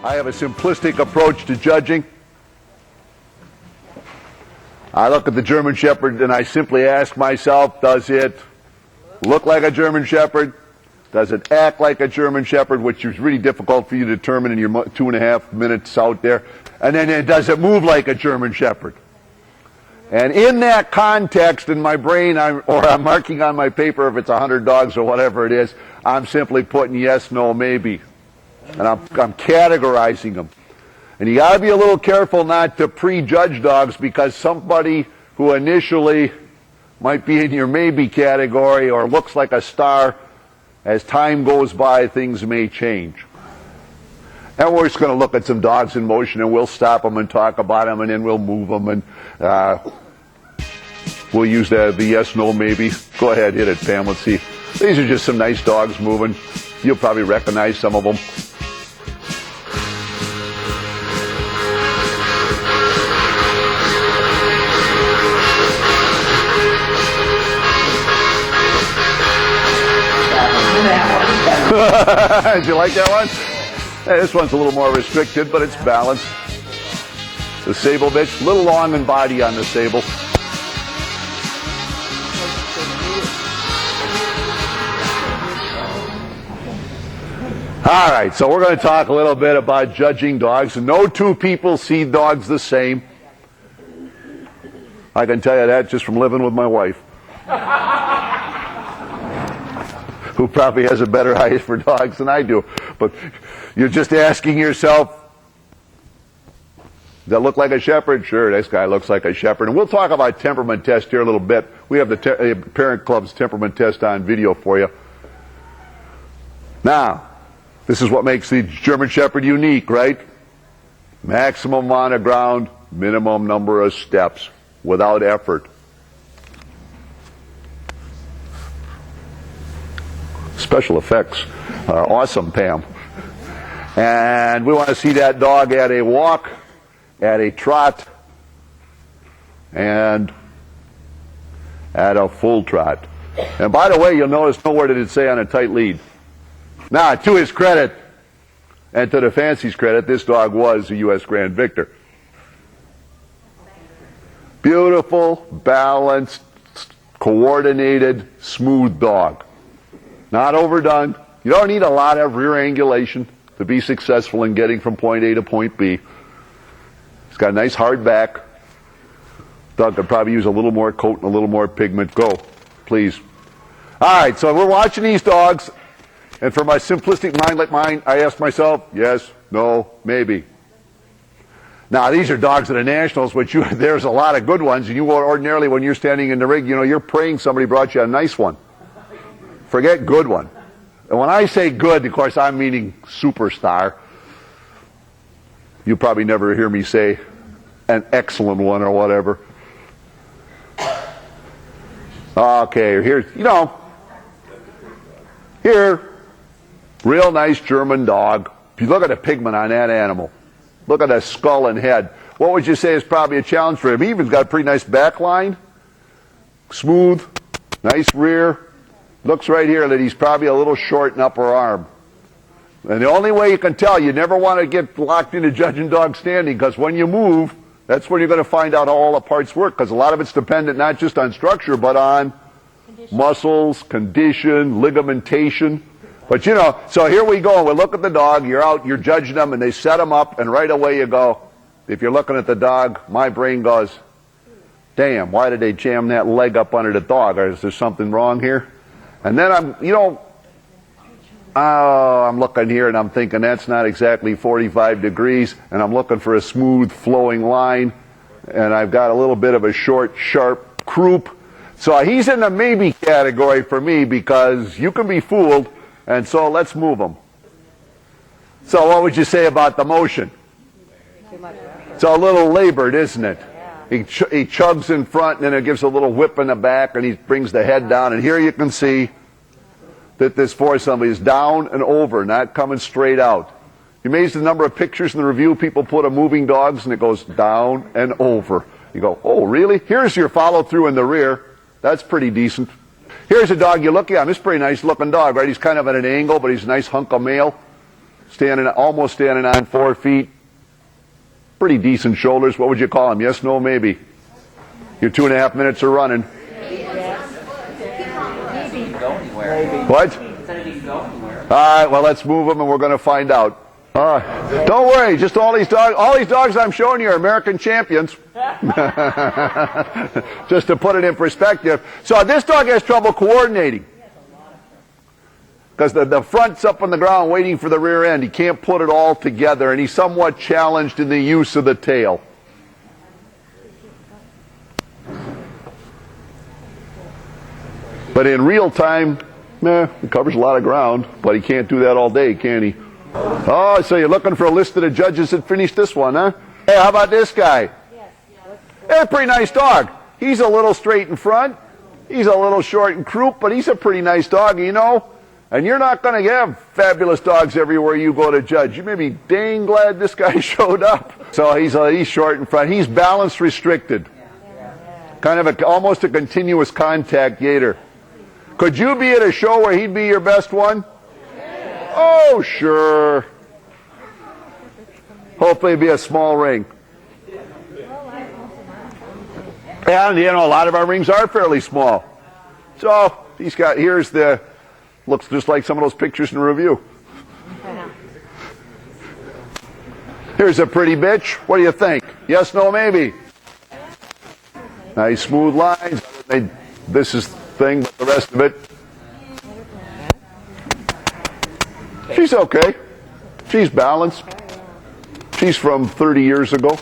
I have a simplistic approach to judging. I look at the German Shepherd and I simply ask myself, does it look like a German Shepherd? Does it act like a German Shepherd, which is really difficult for you to determine in your 2.5 minutes out there? And then does it move like a German Shepherd? And in that context, in my brain, I'm marking on my paper if it's 100 dogs or whatever it is, I'm simply putting yes, no, maybe. And I'm categorizing them. And you got to be a little careful not to prejudge dogs, because somebody who initially might be in your maybe category or looks like a star, as time goes by, things may change. And we're just going to look at some dogs in motion, and we'll stop them and talk about them, and then we'll move them, and we'll use the yes, no, maybe. Go ahead, hit it, Pam. Let's see. These are just some nice dogs moving. You'll probably recognize some of them. Did you like that one? Hey, this one's a little more restricted, but it's balanced. The sable bitch, a little long in body on the sable. All right, so we're going to talk a little bit about judging dogs. No two people see dogs the same. I can tell you that just from living with my wife, who probably has a better eye for dogs than I do. But you're just asking yourself, does that look like a shepherd? Sure, this guy looks like a shepherd. And we'll talk about temperament test here a little bit. We have the Parent Club's temperament test on video for you. Now, this is what makes the German Shepherd unique, right? Maximum amount of ground, minimum number of steps, without effort. Special effects are awesome, Pam. And we want to see that dog at a walk, at a trot, and at a full trot. And by the way, you'll notice nowhere did it say on a tight lead. Now, to his credit, and to the fancy's credit, this dog was a U.S. Grand Victor. Beautiful, balanced, coordinated, smooth dog. Not overdone. You don't need a lot of rear angulation to be successful in getting from point A to point B. He's got a nice hard back. Dog could probably use a little more coat and a little more pigment. Go, please. All right, so we're watching these dogs, and for my simplistic mind like mine, I ask myself, yes, no, maybe. Now, these are dogs at the Nationals, which there's a lot of good ones, and you ordinarily, when you're standing in the rig, you're praying somebody brought you a nice one. Forget good one. And when I say good, of course, I'm meaning superstar. You probably never hear me say an excellent one or whatever. Okay, here, real nice German dog. If you look at the pigment on that animal, look at that skull and head. What would you say is probably a challenge for him? He even got a pretty nice back line. Smooth, nice rear. Looks right here that he's probably a little short in upper arm. And the only way you can tell, you never want to get locked into judging dog standing, because when you move, that's when you're going to find out how all the parts work, because a lot of it's dependent not just on structure, but on muscles, condition, ligamentation. But so here we go. We look at the dog, you're out, you're judging them, and they set them up, and right away you go, if you're looking at the dog, my brain goes, damn, why did they jam that leg up under the dog? Or is there something wrong here? And then I'm looking here and I'm thinking that's not exactly 45 degrees, and I'm looking for a smooth flowing line, and I've got a little bit of a short, sharp croup. So he's in the maybe category for me, because you can be fooled, and so let's move him. So what would you say about the motion? It's a little labored, isn't it? He chugs in front, and then it gives a little whip in the back, and he brings the head down. And here you can see that this foursome is down and over, not coming straight out. You're amazed at the number of pictures in the review people put of moving dogs, and it goes down and over. You go, oh, really? Here's your follow-through in the rear. That's pretty decent. Here's a dog you look at. This is a pretty nice-looking dog, right? He's kind of at an angle, but he's a nice hunk of male. almost standing on 4 feet. Pretty decent shoulders. What would you call him? Yes, no, maybe. Your 2.5 minutes are running. What? All right, well, let's move them and we're going to find out. All right. Don't worry, just all these dogs I'm showing you are American champions. Just to put it in perspective. So this dog has trouble coordinating. Because the front's up on the ground waiting for the rear end. He can't put it all together, and he's somewhat challenged in the use of the tail. But in real time, he covers a lot of ground, but he can't do that all day, can he? Oh, so you're looking for a list of the judges that finished this one, huh? Hey, how about this guy? Hey, pretty nice dog. He's a little straight in front. He's a little short in croup, but he's a pretty nice dog, you know? And you're not going to have fabulous dogs everywhere you go to judge. You may be dang glad this guy showed up. So he's short in front. He's balance restricted. Kind of almost a continuous contact gator. Could you be at a show where he'd be your best one? Oh, sure. Hopefully it'd be a small ring. And, you know, a lot of our rings are fairly small. So looks just like some of those pictures in the review. Here's a pretty bitch. What do you think? Yes, no, maybe. Nice smooth lines. This is the thing, but the rest of it. She's okay. She's balanced. She's from 30 years ago.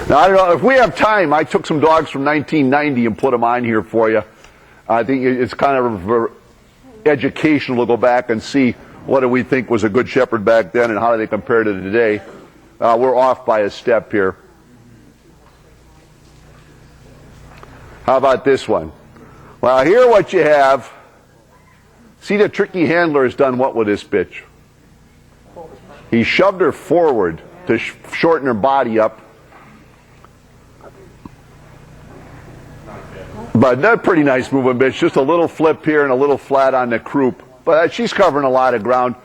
Now, I don't know, if we have time, I took some dogs from 1990 and put them on here for you. I think it's kind of educational to go back and see what do we think was a good shepherd back then and how do they compare to today. We're off by a step here. How about this one? Well, here what you have. See, the tricky handler has done what with this bitch? He shoved her forward to shorten her body up. But that's a pretty nice moving bitch. Just a little flip here and a little flat on the croup. But she's covering a lot of ground.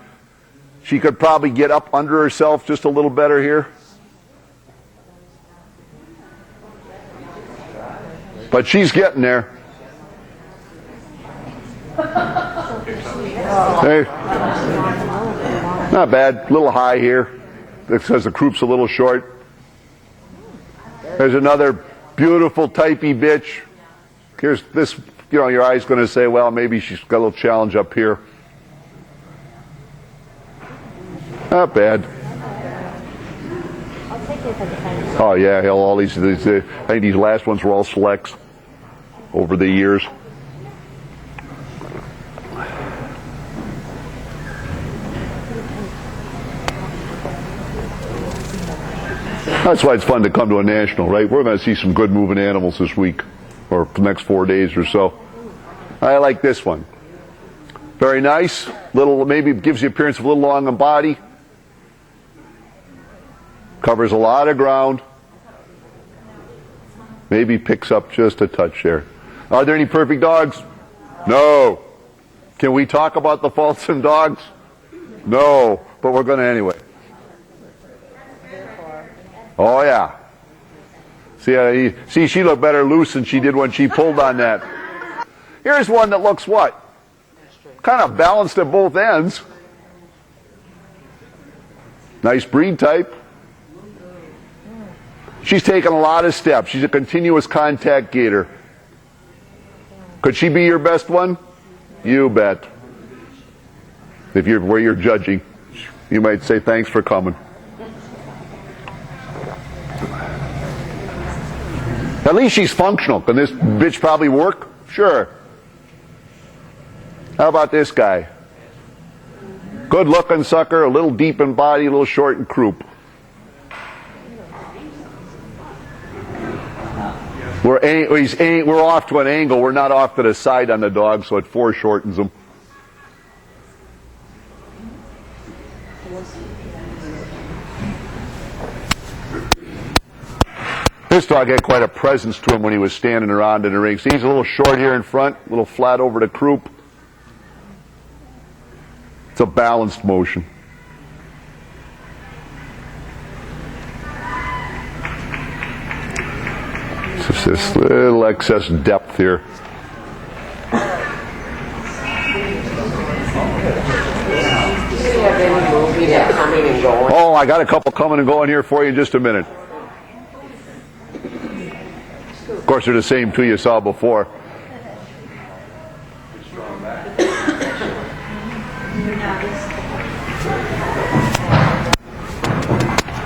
She could probably get up under herself just a little better here. But she's getting there. Hey. Not bad. A little high here. Because the croup's a little short. There's another beautiful typey bitch. Here's this, you know, your eye's going to say, well, maybe she's got a little challenge up here. Not bad. Oh, yeah, hell, all these I think these last ones were all selects over the years. That's why it's fun to come to a national, right? We're going to see some good moving animals this week, or the next 4 days or so. I like this one. Very nice. Little, maybe gives the appearance of a little long in body. Covers a lot of ground. Maybe picks up just a touch there. Are there any perfect dogs? No. Can we talk about the faults in dogs? No. But we're going to anyway. Oh, yeah. See, she looked better loose than she did when she pulled on that. Here's one that looks what? Kind of balanced at both ends. Nice breed type. She's taken a lot of steps. She's a continuous contact gator. Could she be your best one? You bet. If you're where you're judging, you might say thanks for coming. At least she's functional. Can this bitch probably work? Sure. How about this guy? Good looking sucker, a little deep in body, a little short in croup. We're off to an angle. We're not off to the side on the dog, so it foreshortens them. This dog had quite a presence to him when he was standing around in the ring. See, he's a little short here in front, a little flat over the croup. It's a balanced motion. It's just this little excess depth here. Oh, I got a couple coming and going here for you in just a minute. Of course, they're the same two you saw before.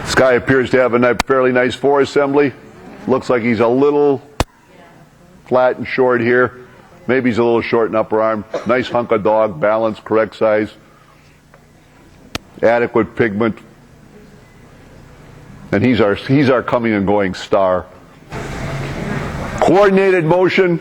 This guy appears to have a fairly nice fore assembly. Looks like he's a little flat and short here. Maybe he's a little short in upper arm. Nice hunk of dog, balanced, correct size. Adequate pigment. And he's our coming and going star. Coordinated motion.